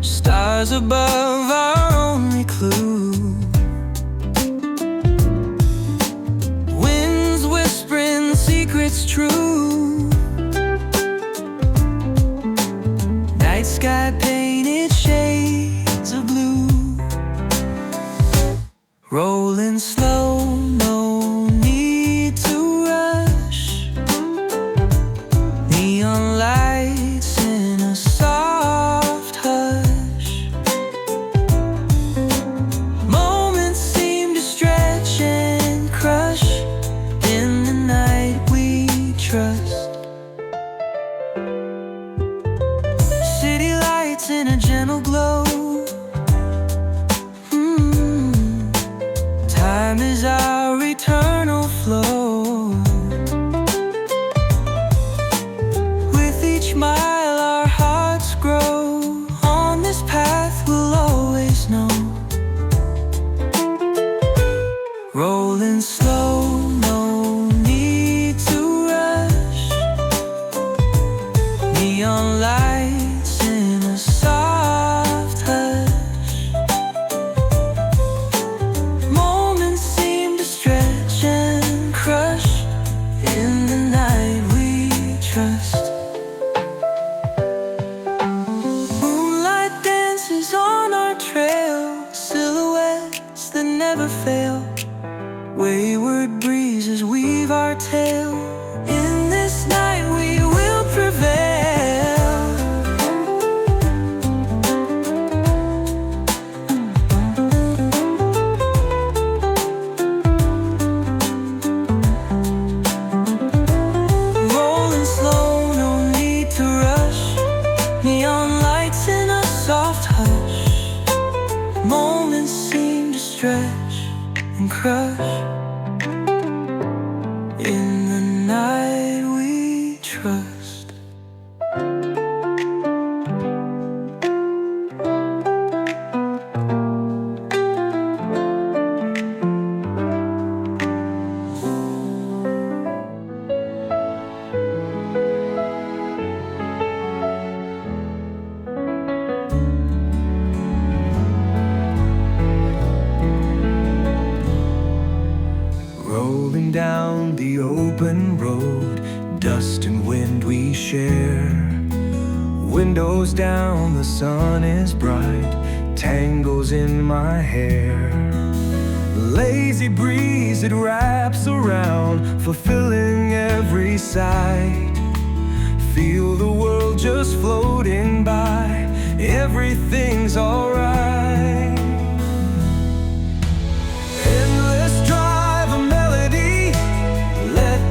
Stars above our only clue. Winds whispering secrets true. Night sky painted shades of blue. Rolling slow, no need to rush. Neon lights in a soft hush. Moments seem to stretch and crush. In the night we trust. City lights in a gentle glow. Time is our eternal flow. With each mile our hearts grow. On this path we'll always know. Rolling slow, no need to rush. Neon lights in a soft hush. Moments seem to stretch and crush. In the night we trust. Moonlight dances on our trail. Silhouettes that never fail. Wayward breezes weave our tale. In this night we will prevail. Rolling slow, no need to rush. Neon lights in a soft hush. Moments seem to stretch and crush. In the night we trust. Rolling down the open road, dust and wind we share. Windows down, the sun is bright, tangles in my hair. Lazy breeze, it wraps around, fulfilling every sight. Feel the world just floating by, everything's alright.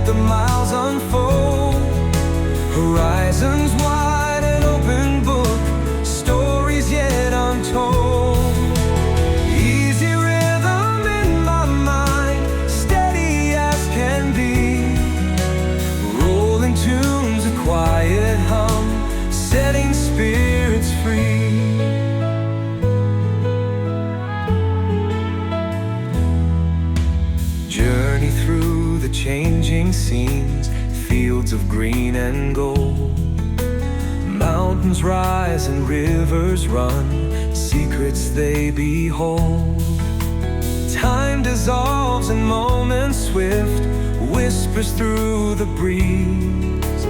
The miles unfold, horizons wide, an open book, stories yet untold. Easy rhythm in my mind, steady as can be. Rolling tunes, a quiet hum, setting spirits free. Journey through the changing scenes, fields of green and gold. Mountains rise and rivers run, secrets they behold. Time dissolves in moments swift, whispers through the breeze.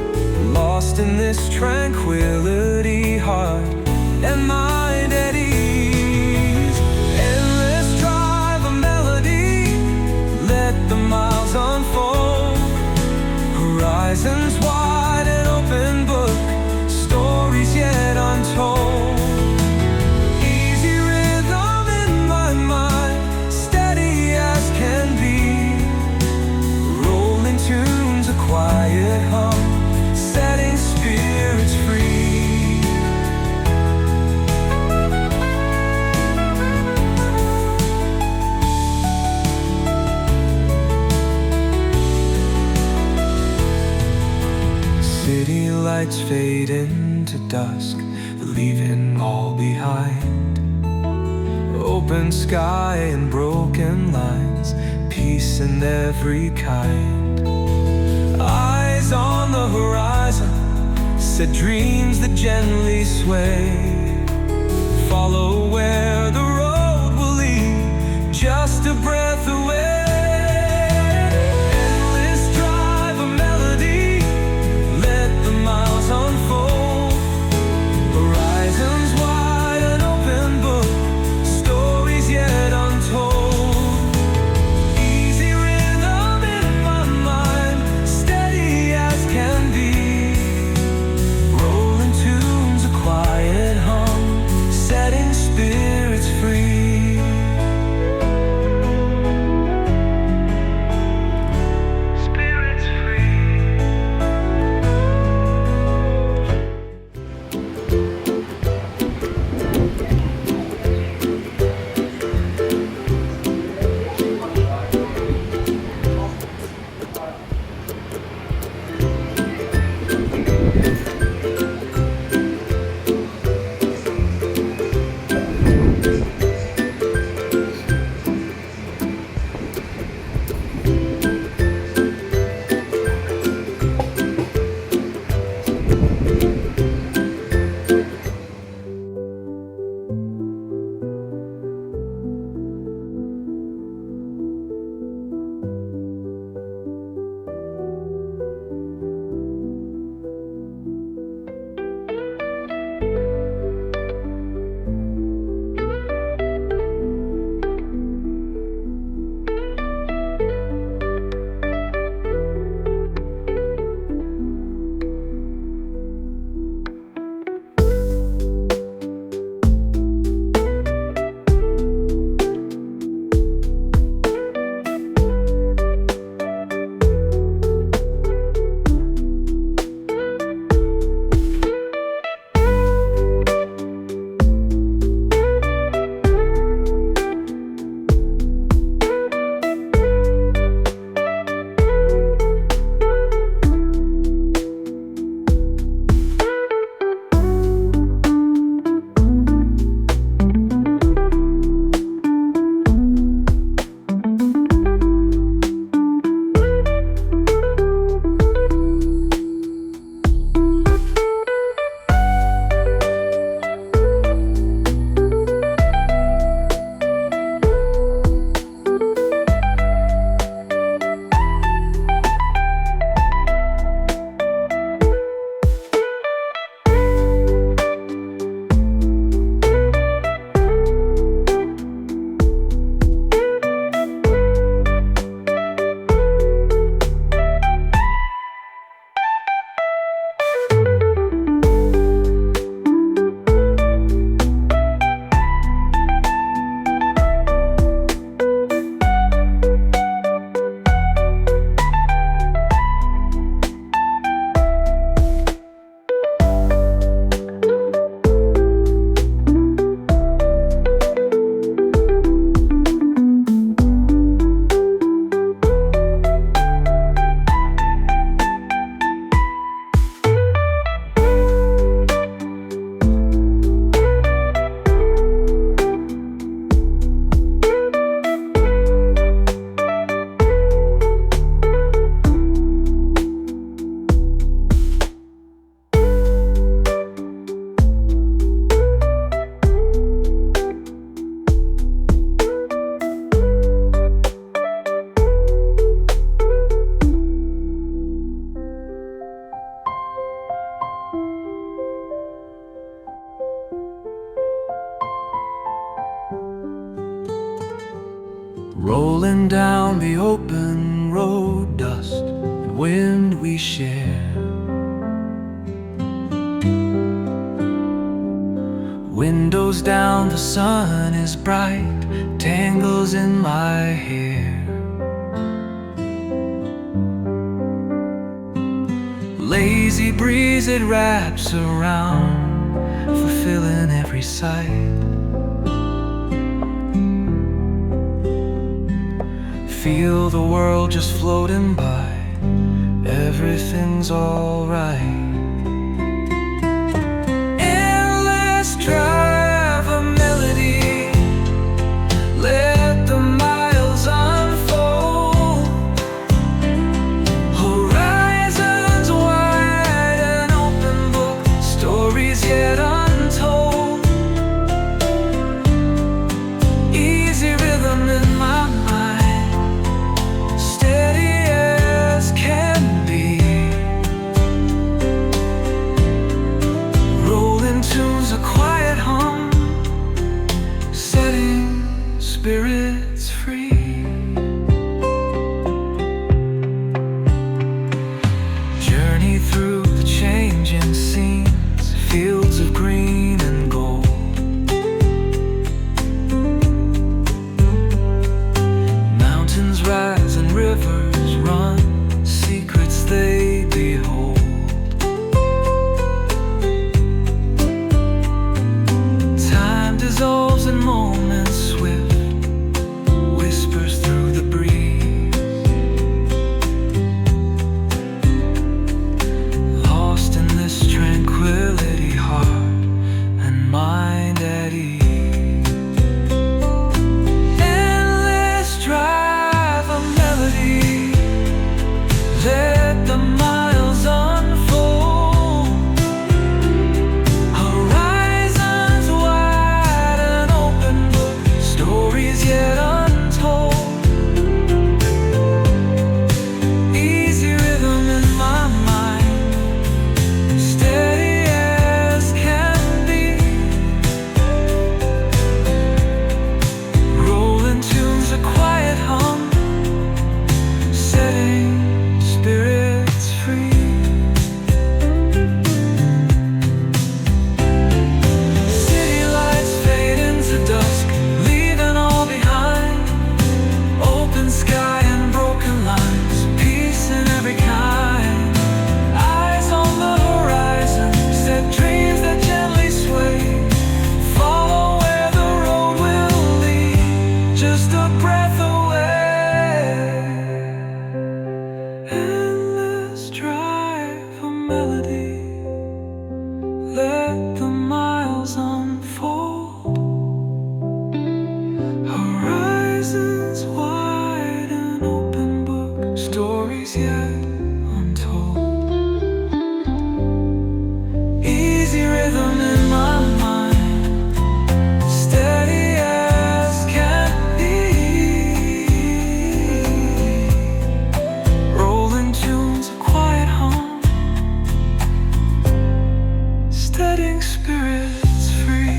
Lost in this tranquility, heart and mind at ease. Endless drive, a melody, let the miles unfold. Horizons wide, an open book, stories yet untold. Easy rhythm in my mind, steady as can be. Rolling tunes, a quiet hum, setting spirits free. City lights fade into dusk, leaving all behind. Open sky and broken lines, peace in every kind. Eyes on the horizon, set dreams that gently sway. Rolling down the open road, dust and wind we share. Windows down, the sun is bright, tangles in my hair. Lazy breeze, it wraps around, fulfilling every sight. Feel the world just floating by, everything's alright. Endless drive, a melody, let the miles unfold. Horizons wide, an open book, stories yet untold. Easy rhythm in my mind, steady as can be. Rolling tunes, a quiet hum, setting spirits free. Journey through the changing scenes, fields of green and gold. Mountains rise and rivers run, secrets they behold. Time dissolves in moments swift, whispers through the breeze. Lost in this tranquility, heart and mind at ease. Endless drive, a melody, let the miles unfold. Horizons wide, an open book, stories yet untold. Easy rhythm in my mind, steady as can be. Rolling tunes, a quiet hum, setting spirits free. City lights fade into dusk, leaving all behind. Open sky and broken lines, peace in every kind. Eyes on the horizon, set dreams that gently sway. Follow where the road will lead, just a breath away. Endless drive, a melody, let the miles unfold. Horizons wide, an open book, stories yet untold. Easy rhythm in my mind, steady as can be. Rolling tunes, a quiet hum, steadying spirits free.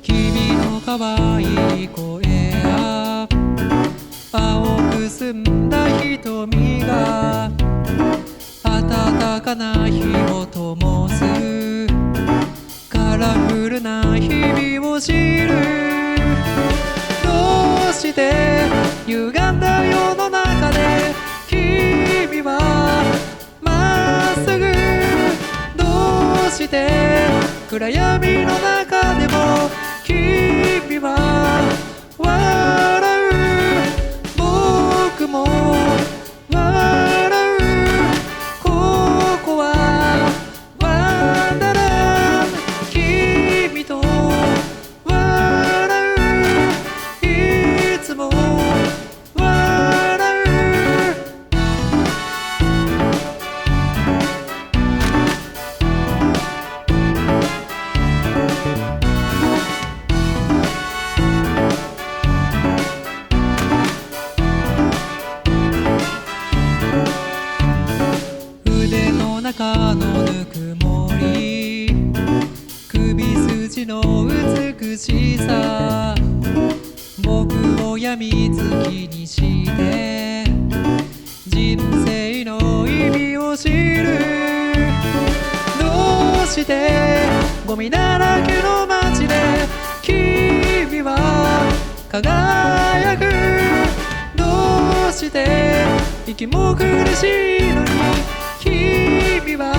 Kimi no kawaii koe ya 青く澄んだ瞳が暖かな日を灯すカラフルな日々を知るどうして歪んだ世の中で君はまっすぐ暗闇の中でも君は笑う、僕も笑う、ここはワンダーランド、君と笑う、いつも笑う。腕の中のぬくもり、首筋の美しさ、僕を病みつきにして人生の意味を知る。どうしてゴミだらけの街で君は輝く、どうして息も苦しいのに君は